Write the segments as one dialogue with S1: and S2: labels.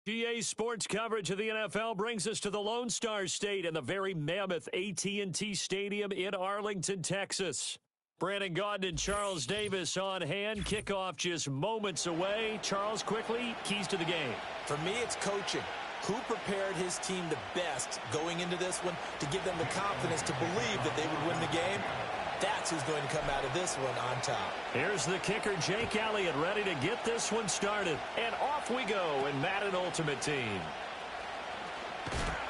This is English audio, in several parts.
S1: GA Sports coverage of the NFL brings us to the Lone Star State and the very mammoth AT&T Stadium in Arlington, Texas. Brandon Gaudin and Charles Davis on hand. Kickoff just moments away. Charles, quickly, keys to the game.
S2: For me, it's coaching. Who prepared his team the best going into this one to give them the confidence to believe that they would win the game? That's who's going to come out of this one on top.
S1: Here's the kicker, Jake Elliott, ready to get this one started. And off we go in Madden Ultimate Team.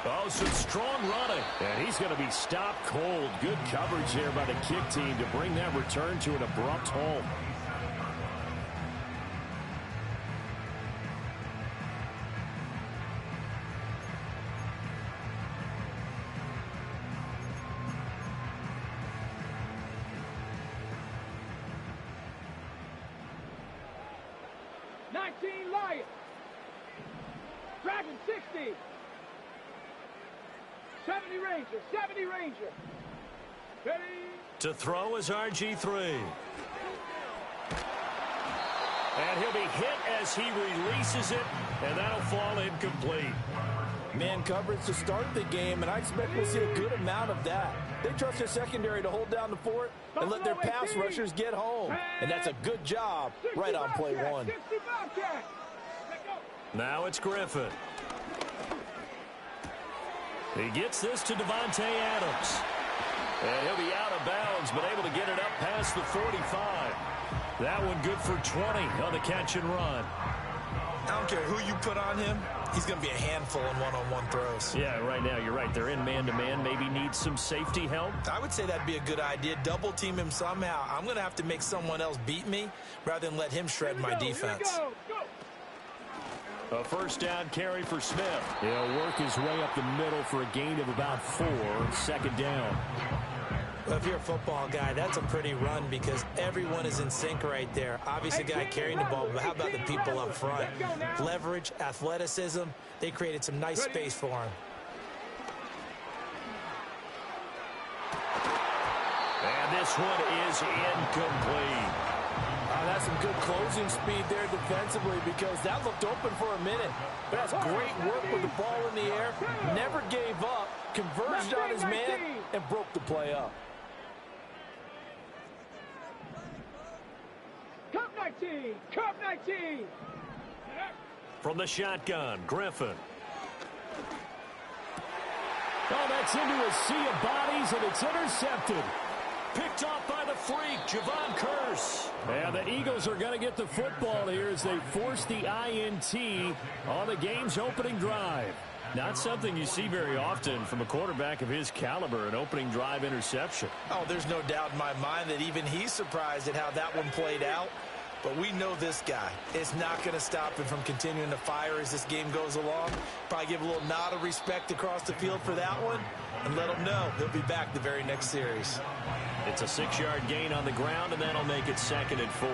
S1: Oh, some strong running. And he's going to be stopped cold. Good coverage there by the kick team to bring that return to an abrupt halt.
S3: Lions. Dragon 60. 70 Ranger. 70 Ranger. Ready.
S1: To throw is RG3. And he'll be hit as he releases it, and that'll fall incomplete.
S4: Man coverage to start the game, and I expect we'll see a good amount of that. They trust their secondary to hold down the fort and let their pass rushers get home. And that's a good job right on play one.
S1: Now it's Griffin. He gets this to Devontae Adams. And he'll be out of bounds, but able to get it up past the 45. That one good for 20 on the catch and run.
S2: I don't care who you put on him. He's going to be a handful in one-on-one throws.
S1: Yeah, right now, you're right. They're in man-to-man. Maybe need some safety help.
S2: I would say that'd be a good idea. Double team him somehow. I'm going to have to make someone else beat me rather than let him shred my defense.
S1: A first down carry for Smith. He'll work his way up the middle for a gain of about 4. Second down.
S2: Well, if you're a football guy, that's a pretty run because everyone is in sync right there. Obviously, a guy carrying the ball, but how about the people up front? Leverage, athleticism, they created some nice space for him.
S1: And this one is incomplete.
S4: That's some good closing speed there defensively because that looked open for a minute. But that's great work with the ball in the air. Never gave up, converged on his man, and broke the play up.
S3: Cup 19! Cup 19!
S1: From the shotgun, Griffin. Oh, that's into a sea of bodies, and it's intercepted. Picked off by the freak, Javon Curse. And the Eagles are going to get the football here as they force the INT on the game's opening drive. Not something you see very often from a quarterback of his caliber, an opening drive interception.
S2: Oh, there's no doubt in my mind that even he's surprised at how that one played out. But we know this guy is not going to stop him from continuing to fire as this game goes along. Probably give a little nod of respect across the field for that one and let him know he'll be back the very next series.
S1: It's a 6-yard gain on the ground, and that'll make it 2nd and 4.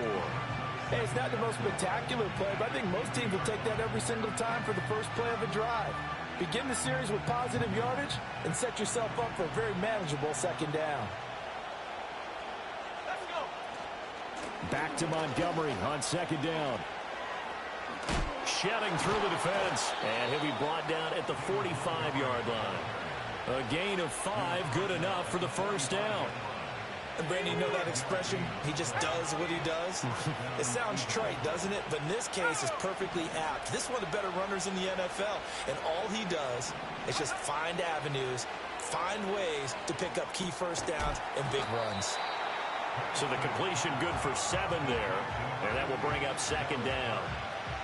S4: Hey, it's not the most spectacular play, but I think most teams will take that every single time for the first play of a drive. Begin the series with positive yardage and set yourself up for a very manageable second down.
S1: Back to Montgomery on 2nd down. Shedding through the defense, and he'll be brought down at the 45-yard line. A gain of 5, good enough for the first down.
S2: And Brandon, you know that expression, he just does what he does? It sounds trite, doesn't it? But in this case, it's perfectly apt. This is one of the better runners in the NFL, and all he does is just find avenues, find ways to pick up key first downs and big runs.
S1: So the completion good for 7 there, and that will bring up 2nd down.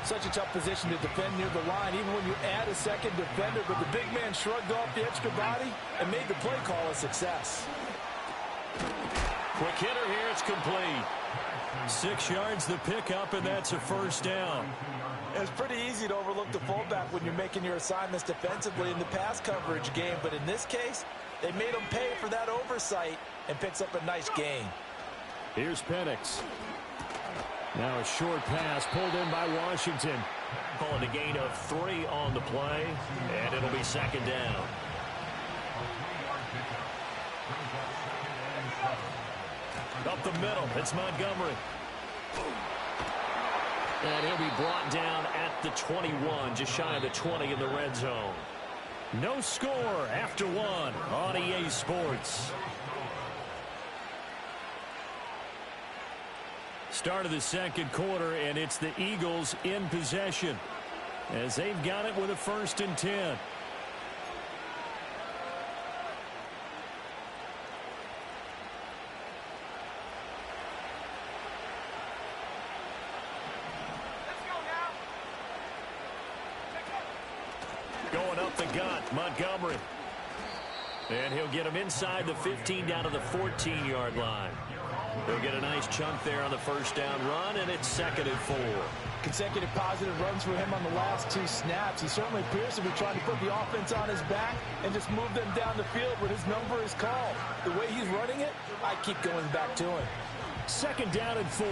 S4: Such a tough position to defend near the line, even when you add a second defender, but the big man shrugged off the extra body and made the play call a success.
S1: Quick hitter here, it's complete. 6 yards the pickup, and that's a first down.
S2: It's pretty easy to overlook the fullback when you're making your assignments defensively in the pass coverage game, but in this case, they made him pay for that oversight and picks up a nice gain.
S1: Here's Penix. Now a short pass pulled in by Washington. Calling a gain of 3 on the play, and it'll be 2nd down. Up the middle, it's Montgomery. And he'll be brought down at the 21, just shy of the 20 in the red zone. No score after one on EA Sports. Start of the second quarter, and it's the Eagles in possession as they've got it with a 1st and 10. Going up the gut, Montgomery. And he'll get him inside the 15 down to the 14-yard line. They'll get a nice chunk there on the 1st down run, and it's 2nd and 4.
S4: Consecutive positive runs for him on the last 2 snaps. He certainly appears to be trying to put the offense on his back and just move them down the field when his number is called. The way he's running it, I keep going back to him.
S1: 2nd down and 4.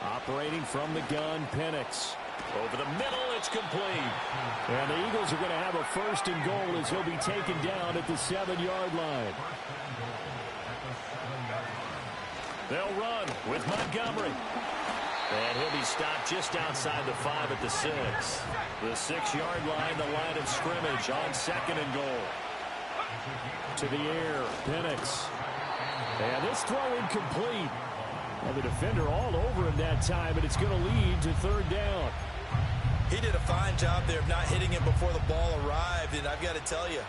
S1: Operating from the gun, Penix. Over the middle, it's complete. And the Eagles are going to have a 1st and goal as he'll be taken down at the 7-yard line. They'll run with Montgomery. And he'll be stopped just outside the 5 at the 6. The 6-yard line, the line of scrimmage on 2nd and goal. To the air, Penix. And this throw incomplete. And the defender all over him that time, and it's going to lead to 3rd down.
S2: He did a fine job there of not hitting it before the ball arrived, and I've got to tell you,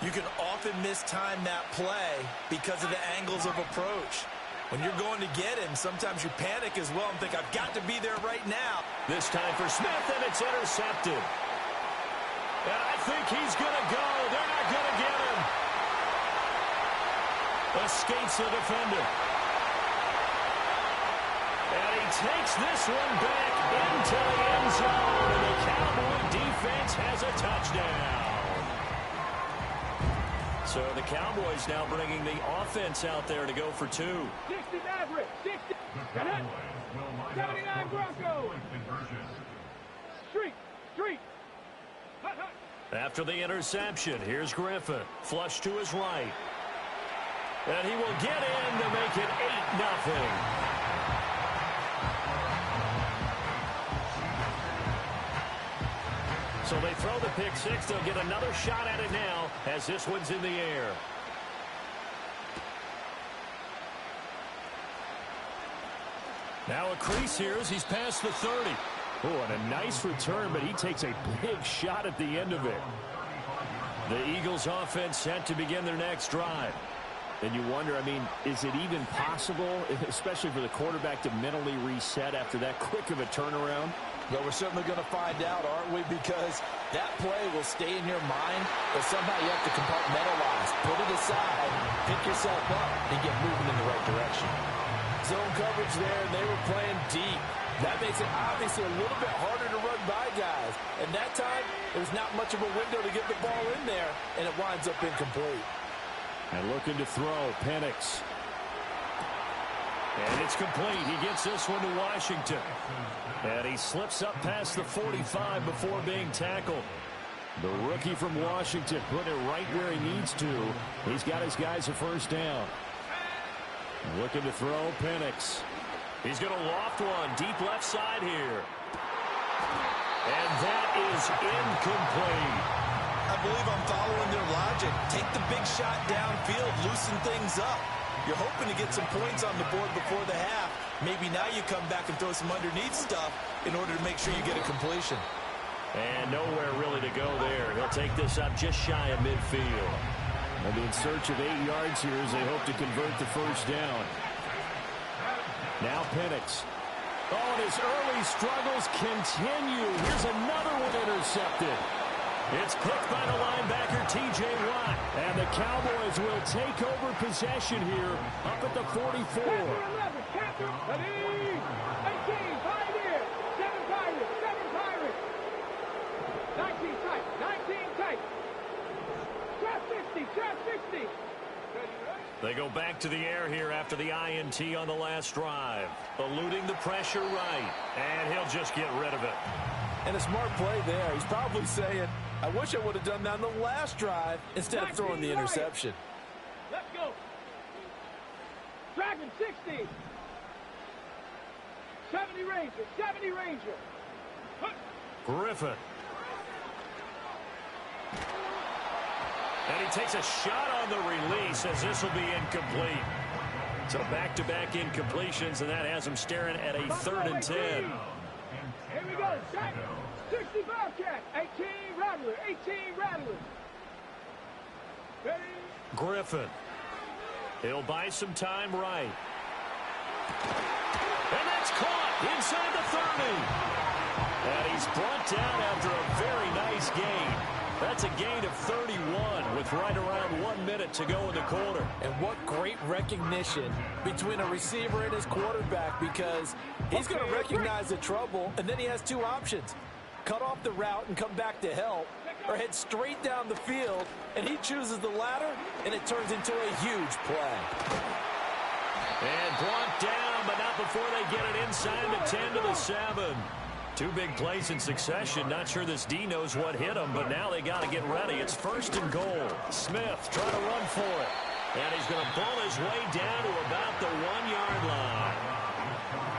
S2: you can often mistime that play because of the angles of approach. When you're going to get him, sometimes you panic as well and think, I've got to be there right now.
S1: This time for Smith, and it's intercepted. And I think he's going to go. They're not going to get him. Escapes the defender. And he takes this one back into the end zone. And the Cowboy defense has a touchdown. So the Cowboys now bringing the offense out there to go for 2.
S3: 60 Maverick, 60. 79 Broncos. Street.
S1: After the interception, here's Griffin. Flush to his right. And he will get in to make it 8-0. So they throw the pick 6. They'll get another shot at it now as this one's in the air. Now a crease here as he's past the 30. Oh, and a nice return, but he takes a big shot at the end of it. The Eagles offense set to begin their next drive. And you wonder, I mean, is it even possible, especially for the quarterback, to mentally reset after that quick of a turnaround?
S4: Well, we're certainly going to find out, aren't we? Because that play will stay in your mind, but somehow you have to compartmentalize. Put it aside, pick yourself up, and get moving in the right direction. Zone coverage there, and they were playing deep. That makes it obviously a little bit harder to run by guys. And that time, there's not much of a window to get the ball in there, and it winds up incomplete.
S1: And looking to throw, Penix. And it's complete. He gets this one to Washington. And he slips up past the 45 before being tackled. The rookie from Washington putting it right where he needs to. He's got his guys a 1st down. Looking to throw, Penix. He's going to loft one deep left side here. And that is incomplete.
S2: I believe I'm following their logic. Take the big shot downfield, loosen things up. You're hoping to get some points on the board before the half. Maybe now you come back and throw some underneath stuff in order to make sure you get a completion.
S1: And nowhere really to go there. He'll take this up just shy of midfield. And in search of 8 yards here as they hope to convert the 1st down. Now Penix. Oh, and his early struggles continue. Here's another one intercepted. It's picked by the linebacker, T.J. Watt. And the Cowboys will take over possession here up at the 44.
S3: 11, capture, 18, Pioneers, 7 Pirates, 19 tight. Trap 60.
S1: They go back to the air here after the INT on the last drive. Eluding the pressure right. And he'll just get rid of it.
S4: And a smart play there. He's probably saying, I wish I would have done that on the last drive instead of throwing the interception.
S3: Let's go. Dragon 60. 70 Ranger. 70 Ranger.
S1: Griffin. And he takes a shot on the release as this will be incomplete. So back-to-back incompletions, and that has him staring at a 3rd and 10.
S3: Here we go. 60 Bobcat. 18 Rattler. 18 Rattler. Ready?
S1: Griffin. He'll buy some time right. And that's caught inside the 30. And he's brought down after a very nice gain. That's a gain of 31 with right around 1 minute to go in the quarter.
S4: And what great recognition between a receiver and his quarterback, because he's going to recognize the trouble, and then he has 2 options. Cut off the route and come back to help, or head straight down the field, and he chooses the latter, and it turns into a huge play.
S1: And brought down, but not before they get it inside the 10 to the 7. 2 big plays in succession. Not sure this D knows what hit him, but now they got to get ready. It's 1st and goal. Smith trying to run for it. And he's going to bull his way down to about the 1-yard line.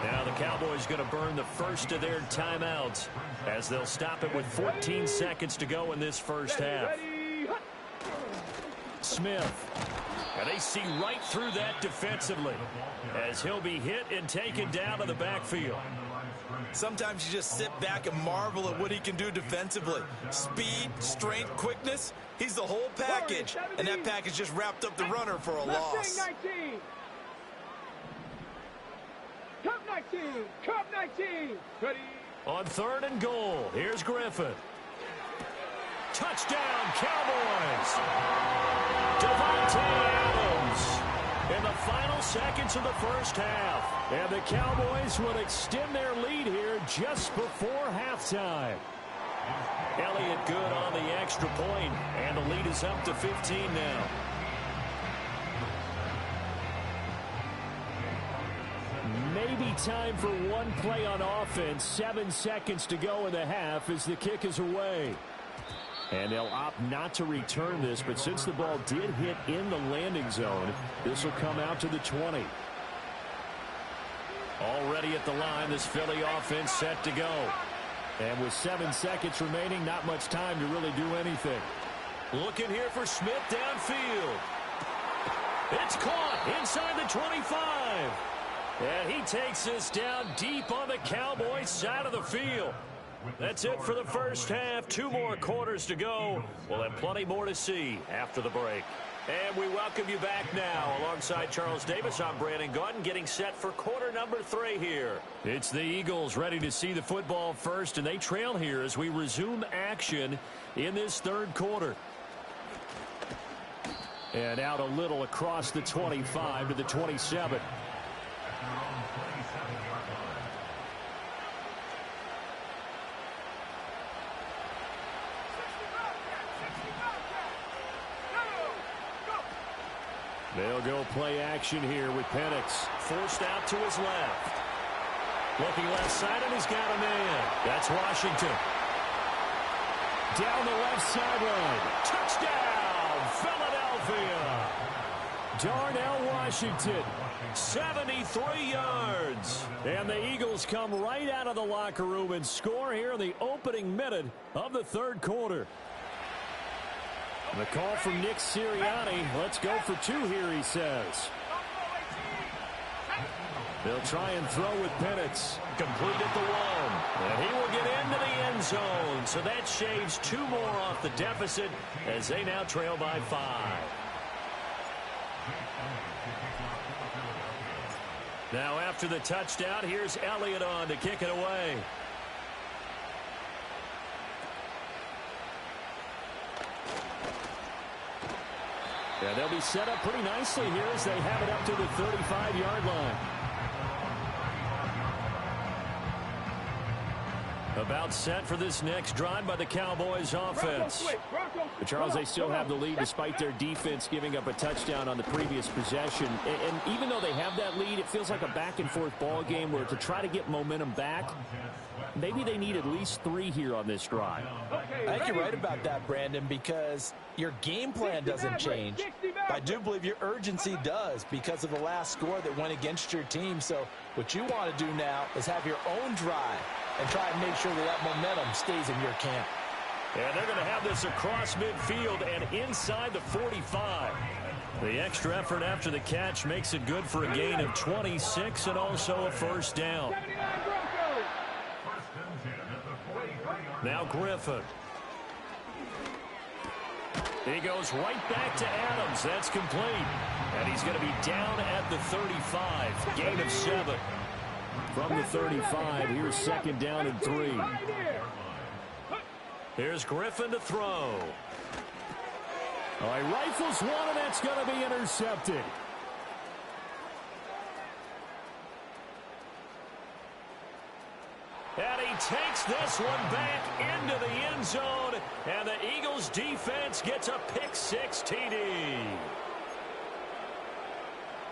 S1: Now the Cowboys going to burn the first of their timeouts as they'll stop it with 14 seconds to go in this first half. Smith. And they see right through that defensively as he'll be hit and taken down to the backfield.
S2: Sometimes you just sit back and marvel at what he can do defensively. Speed, strength, quickness. He's the whole package. And that package just wrapped up the runner for a loss.
S3: 19. Cup 19. Cup 19. Ready?
S1: On 3rd and goal, here's Griffin. Touchdown, Cowboys. Devontae Adams in the final seconds of the first half. And the Cowboys will extend their lead here just before halftime. Elliott good on the extra point, and the lead is up to 15 now. Maybe time for one play on offense. 7 seconds to go in the half as the kick is away. And they'll opt not to return this, but since the ball did hit in the landing zone, this will come out to the 20. Already at the line, this Philly offense set to go. And with 7 seconds remaining, not much time to really do anything. Looking here for Smith downfield. It's caught inside the 25. And he takes this down deep on the Cowboys side of the field. That's it for the first half. 2 more quarters to go. We'll have plenty more to see after the break. And we welcome you back now. Alongside Charles Davis, I'm Brandon Gaudin, getting set for quarter number 3 here. It's the Eagles ready to see the football first, and they trail here as we resume action in this 3rd quarter. And out a little across the 25 to the 27. They'll go play action here with Penix. Forced out to his left. Looking left side, and he's got a man. That's Washington. Down the left sideline. Touchdown, Philadelphia. Darnell Washington, 73 yards. And the Eagles come right out of the locker room and score here in the opening minute of the 3rd quarter. The call from Nick Sirianni. Let's go for 2 here, he says. They'll try and throw with Penix. Complete at the 1. And he will get into the end zone. So that shaves 2 more off the deficit as they now trail by 5. Now after the touchdown, here's Elliott on to kick it away. Yeah, they'll be set up pretty nicely here as they have it up to the 35-yard line. About set for this next drive by the Cowboys offense. But Charles, they still have the lead despite their defense giving up a touchdown on the previous possession. And even though they have that lead, it feels like a back-and-forth ball game where to try to get momentum back, maybe they need at least 3 here on this drive.
S4: I think you're right about that, Brandon, because your game plan doesn't change.
S2: I do believe your urgency does because of the last score that went against your team. So what you want to do now is have your own drive and try and make sure that that momentum stays in your camp.
S1: And they're going to have this across midfield and inside the 45. The extra effort after the catch makes it good for a gain of 26 and also a first down. Now Griffin. He goes right back to Adams. That's complete. And he's going to be down at the 35. Gain of 7. From the 35, here's second down and 3. Here's Griffin to throw. All right, rifles one, and that's going to be intercepted. And he takes this one back into the end zone, and the Eagles defense gets a pick-6 TD.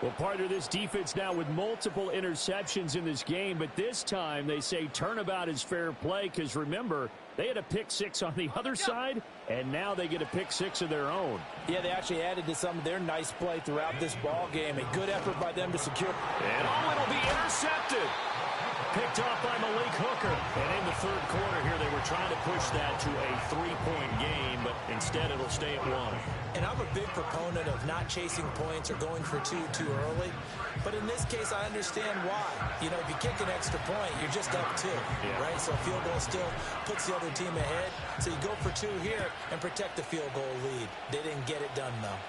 S1: Well, part of this defense now with multiple interceptions in this game, but this time they say turnabout is fair play because, remember, they had a pick-6 on the other side, and now they get a pick-6 of their own.
S4: Yeah, they actually added to some of their nice play throughout this ball game. A good effort by them to secure.
S1: And it'll be intercepted. Picked off by Malik Hooker. And in the third quarter here, they were trying to push that to a 3-point game, but instead it'll stay at 1.
S2: And I'm a big proponent of not chasing points or going for two too early. But in this case, I understand why. You know, if you kick an extra point, you're just up 2, right? So a field goal still puts the other team ahead. So you go for 2 here and protect the field goal lead. They didn't get it done, though.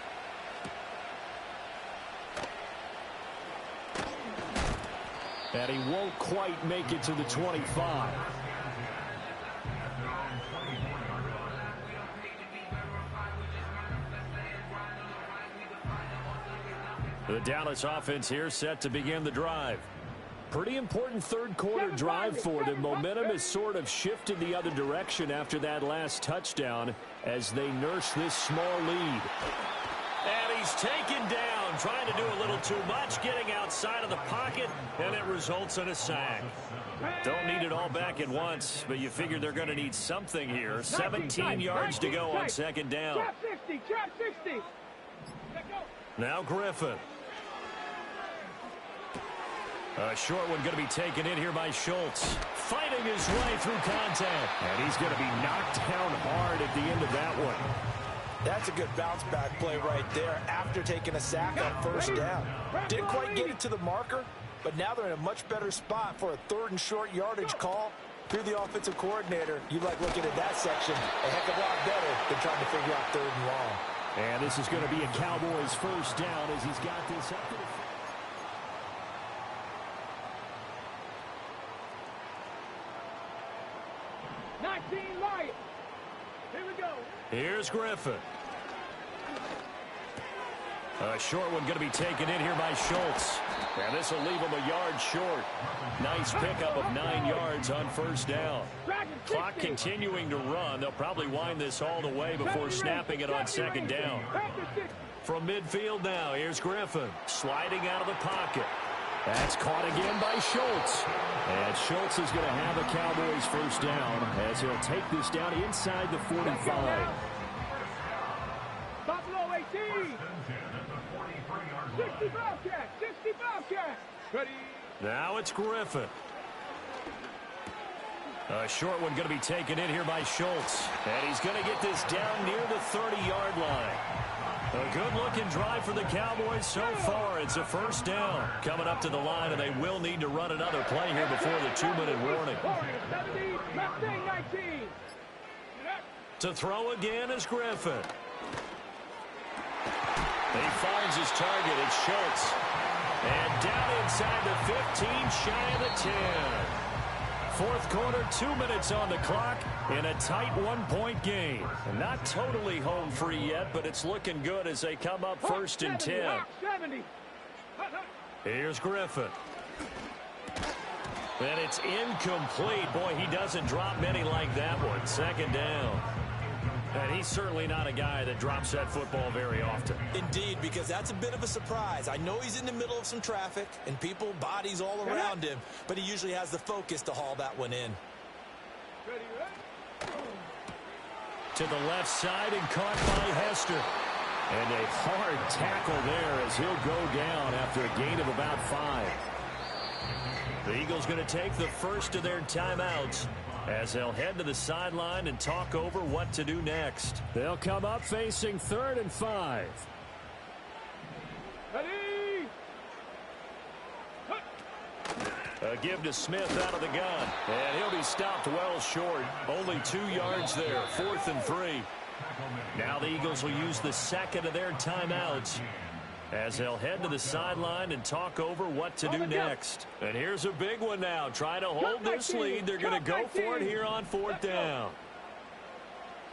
S1: And he won't quite make it to the 25. The Dallas offense here set to begin the drive. Pretty important third quarter drive for them. Momentum has sort of shifted the other direction after that last touchdown as they nurse this small lead. And he's taken down, trying to do a little too much, getting outside of the pocket, and it results in a sack. Don't need it all back at once, but you figure they're going to need something here. 17 yards to go on second down.
S3: Trap 60, trap 60.
S1: Now Griffin. A short one going to be taken in here by Schultz. Fighting his way through contact. And he's going to be knocked down hard at the end of that one.
S2: That's a good bounce-back play right there after taking a sack on first down. Didn't quite get it to the marker, but now they're in a much better spot for a 3rd and short yardage call. If you're the offensive coordinator, you like looking at that section a heck of a lot better than trying to figure out 3rd and long.
S1: And this is going to be a Cowboys first down as he's got this up to the
S3: 19 Lions. Here we go.
S1: Here's Griffin. A short one going to be taken in here by Schultz. And this will leave him a yard short. Nice pickup of 9 yards on first down. Clock continuing to run. They'll probably wind this all the way before snapping it on second down. From midfield now, here's Griffin. Sliding out of the pocket. That's caught again by Schultz. And Schultz is going to have a Cowboys first down as he'll take this down inside the 45.
S3: Buffalo 18. 60 Bobcat, 60 Bobcat. Ready.
S1: Now it's Griffin. A short one going to be taken in here by Schultz. And he's going to get this down near the 30-yard line. A good-looking drive for the Cowboys so far. It's a first down. Coming up to the line, and they will need to run another play here before the 2-minute warning.
S3: 19.
S1: To throw again is Griffin. He finds his target. It's Schultz. And down inside the 15, shy of the 10. Fourth quarter, 2 minutes on the clock in a tight 1-point game. And not totally home free yet, but it's looking good as they come up first and 10. Here's Griffin. And it's incomplete. Boy, he doesn't drop many like that one. Second down. And he's certainly not a guy that drops that football very often.
S2: Indeed, because that's a bit of a surprise. I know he's in the middle of some traffic and people, bodies all around him, but he usually has the focus to haul that one in.
S1: To the left side and caught by Hester. And a hard tackle there as he'll go down after a gain of about 5.
S5: The Eagles going to take the first of their timeouts as they'll head to the sideline and talk over what to do next.
S1: They'll come up facing 3rd and 5.
S3: Ready?
S5: A give to Smith out of the gun. And he'll be stopped well short. Only 2 yards there. 4th and 3. Now the Eagles will use the second of their timeouts as they'll head to the sideline and talk over what to do next. And here's a big one now. Trying to hold this lead. They're going to go for it here on 4th down.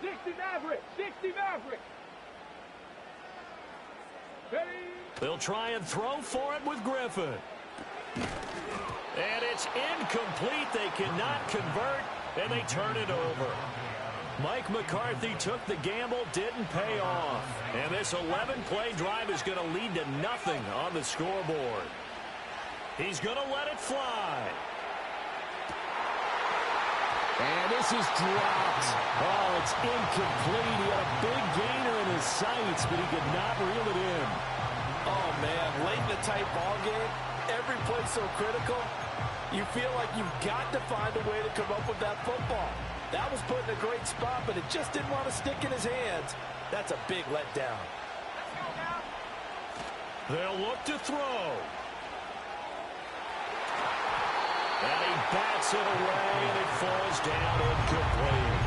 S3: 60 Maverick. 60 Maverick. Ready?
S5: They'll try and throw for it with Griffin. And it's incomplete. They cannot convert, and they turn it over. Mike McCarthy took the gamble, didn't pay off. And this 11-play drive is going to lead to nothing on the scoreboard. He's going to let it fly.
S1: And this is dropped. Oh, it's incomplete. He had a big gainer in his sights, but he could not reel it in.
S4: Oh, man, late in a tight ball game, every play so critical, you feel like you've got to find a way to come up with that football. That was put in a great spot, but it just didn't want to stick in his hands. That's a big letdown.
S5: They'll look to throw. And he bats it away, and it falls down incomplete.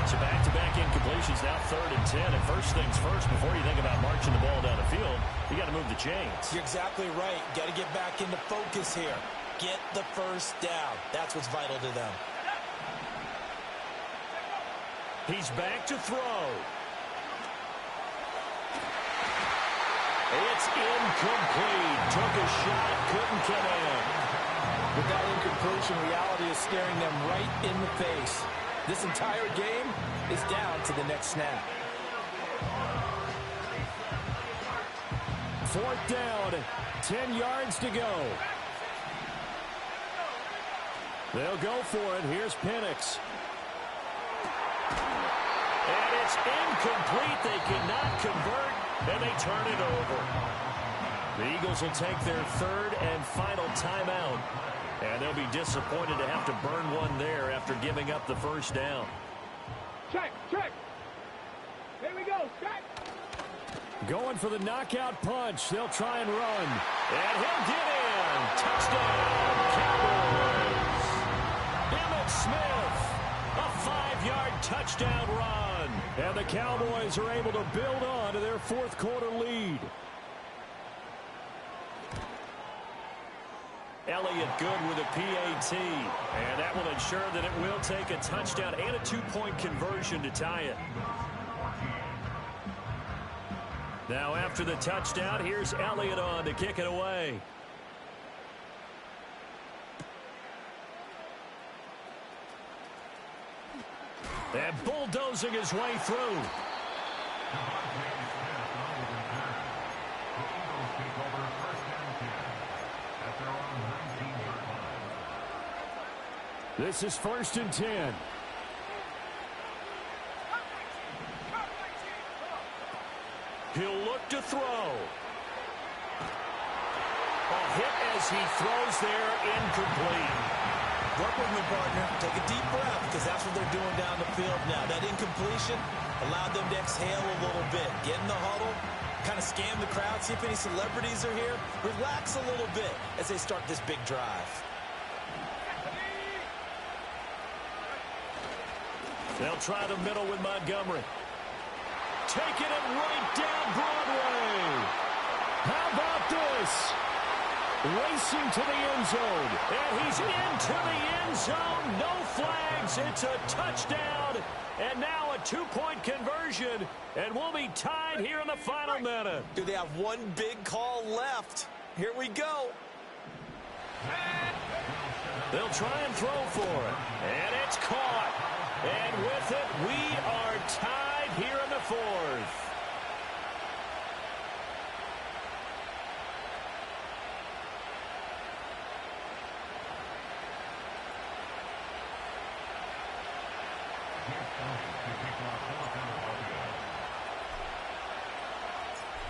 S5: So back-to-back incompletions, now 3rd and 10. And first things first, before you think about marching the ball down the field, you got to move the chains.
S2: You're exactly right. Got to get back into focus here. Get the first down. That's what's vital to them.
S5: He's back to throw. It's incomplete. Took a shot, couldn't get in.
S4: With that incompletion, reality is staring them right in the face. This entire game is down to the next snap.
S1: 4th down, 10 yards to go. They'll go for it. Here's Penix.
S5: And it's incomplete. They cannot convert, and they turn it over. The Eagles will take their 3rd and final timeout, and they'll be disappointed to have to burn one there after giving up the first down.
S3: Check. Here we go. Check.
S1: Going for the knockout punch. They'll try and run.
S5: And he'll get in. Touchdown, Cowboys. Emmitt Smith, a 5-yard touchdown run.
S1: And the Cowboys are able to build on to their 4th quarter lead.
S5: Elliott good with a PAT. And that will ensure that it will take a touchdown and a 2-point conversion to tie it. Now after the touchdown, here's Elliott on to kick it away. And bulldozing his way through.
S1: This is 1st and 10.
S5: He'll look to throw. A hit as he throws there, incomplete.
S2: Work with me, partner. Take a deep breath, because that's what they're doing down the field now. That incompletion allowed them to exhale a little bit. Get in the huddle, kind of scan the crowd, see if any celebrities are here. Relax a little bit as they start this big drive.
S5: They'll try the middle with Montgomery. Taking it right down Broadway.
S1: How about this? Racing to the end zone.
S5: And he's into the end zone. No flags. It's a touchdown. And now a 2-point conversion. And we'll be tied here in the final minute.
S2: Do they have one big call left? Here we go.
S5: They'll try and throw for it. And it's caught. And with it, we are tied here in the 4th.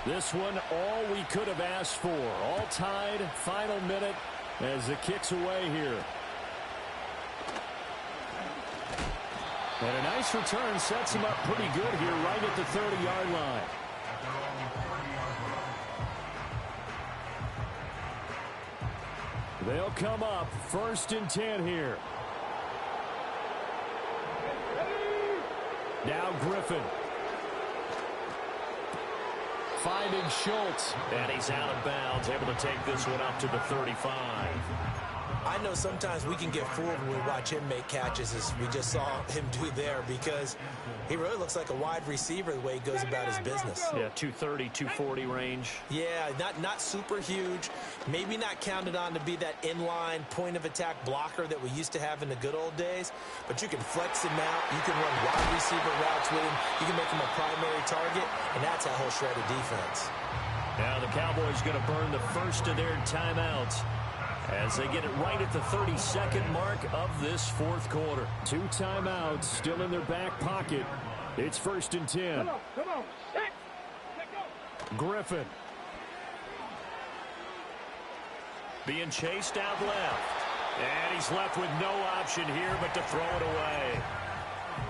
S1: This one, all we could have asked for. All tied, final minute as the kick's away here. And a nice return sets him up pretty good here right at the 30-yard line. They'll come up 1st and 10 here. Now Griffin. Finding Schultz.
S5: And he's out of bounds, able to take this one up to the 35.
S2: I know sometimes we can get fooled when we watch him make catches, as we just saw him do there, because he really looks like a wide receiver the way he goes about his business.
S5: Yeah, 230, 240 range.
S2: Yeah, not super huge. Maybe not counted on to be that inline point-of-attack blocker that we used to have in the good old days, but you can flex him out. You can run wide receiver routes with him. You can make him a primary target, and that's how he'll shred a defense.
S5: Now the Cowboys going to burn the first of their timeouts as they get it right at the 32nd mark of this 4th quarter.
S1: 2 timeouts still in their back pocket. It's 1st and 10.
S3: Come on. Let go.
S1: Griffin.
S5: Being chased out left. And he's left with no option here but to throw it away.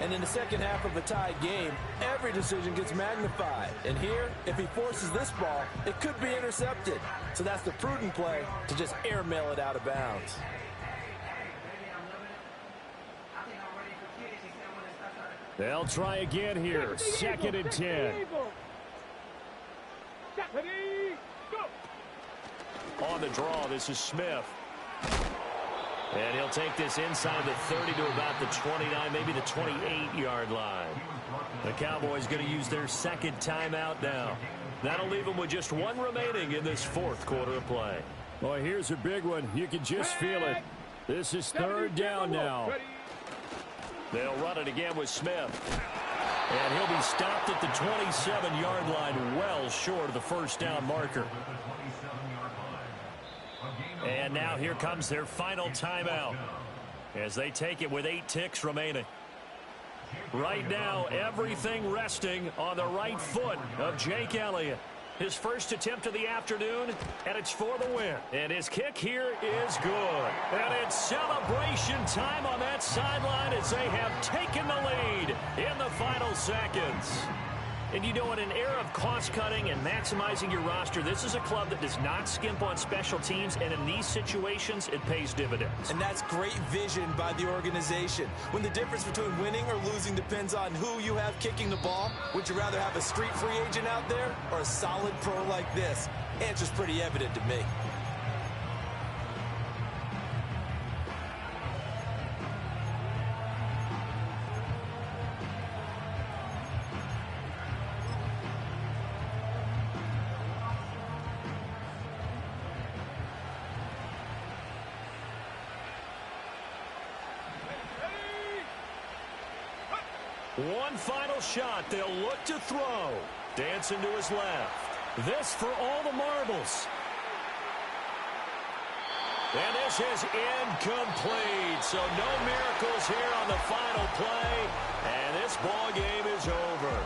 S4: And in the second half of a tied game, every decision gets magnified. And here, if he forces this ball, it could be intercepted. So that's the prudent play, to just airmail it out of bounds.
S1: They'll try again here. 2nd and 10.
S5: On the draw, this is Smith. And he'll take this inside the 30 to about the 29, maybe the 28-yard line. The Cowboys going to use their 2nd timeout now. That'll leave them with just 1 remaining in this 4th quarter of play.
S1: Boy, here's a big one. You can just feel it. This is 3rd down now.
S5: They'll run it again with Smith. And he'll be stopped at the 27-yard line, well short of the 1st down marker. And now here comes their final timeout as they take it with 8 ticks remaining. Right now, everything resting on the right foot of Jake Elliott. His first attempt of the afternoon, and it's for the win. And his kick here is good. And it's celebration time on that sideline as they have taken the lead in the final seconds. And you know, in an era of cost-cutting and maximizing your roster, this is a club that does not skimp on special teams, and in these situations, it pays dividends.
S2: And that's great vision by the organization. When the difference between winning or losing depends on who you have kicking the ball, would you rather have a street free agent out there or a solid pro like this? Answer's pretty evident to me.
S5: One final shot. They'll look to throw. Dancing to his left. This for all the marbles. And this is incomplete. So no miracles here on the final play. And this ball game is over.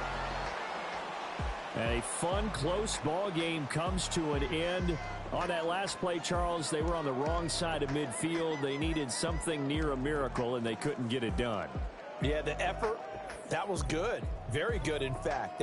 S1: A fun, close ball game comes to an end. On that last play, Charles, they were on the wrong side of midfield. They needed something near a miracle, and they couldn't get it done.
S4: Yeah, the effort, that was good. Very good, in fact.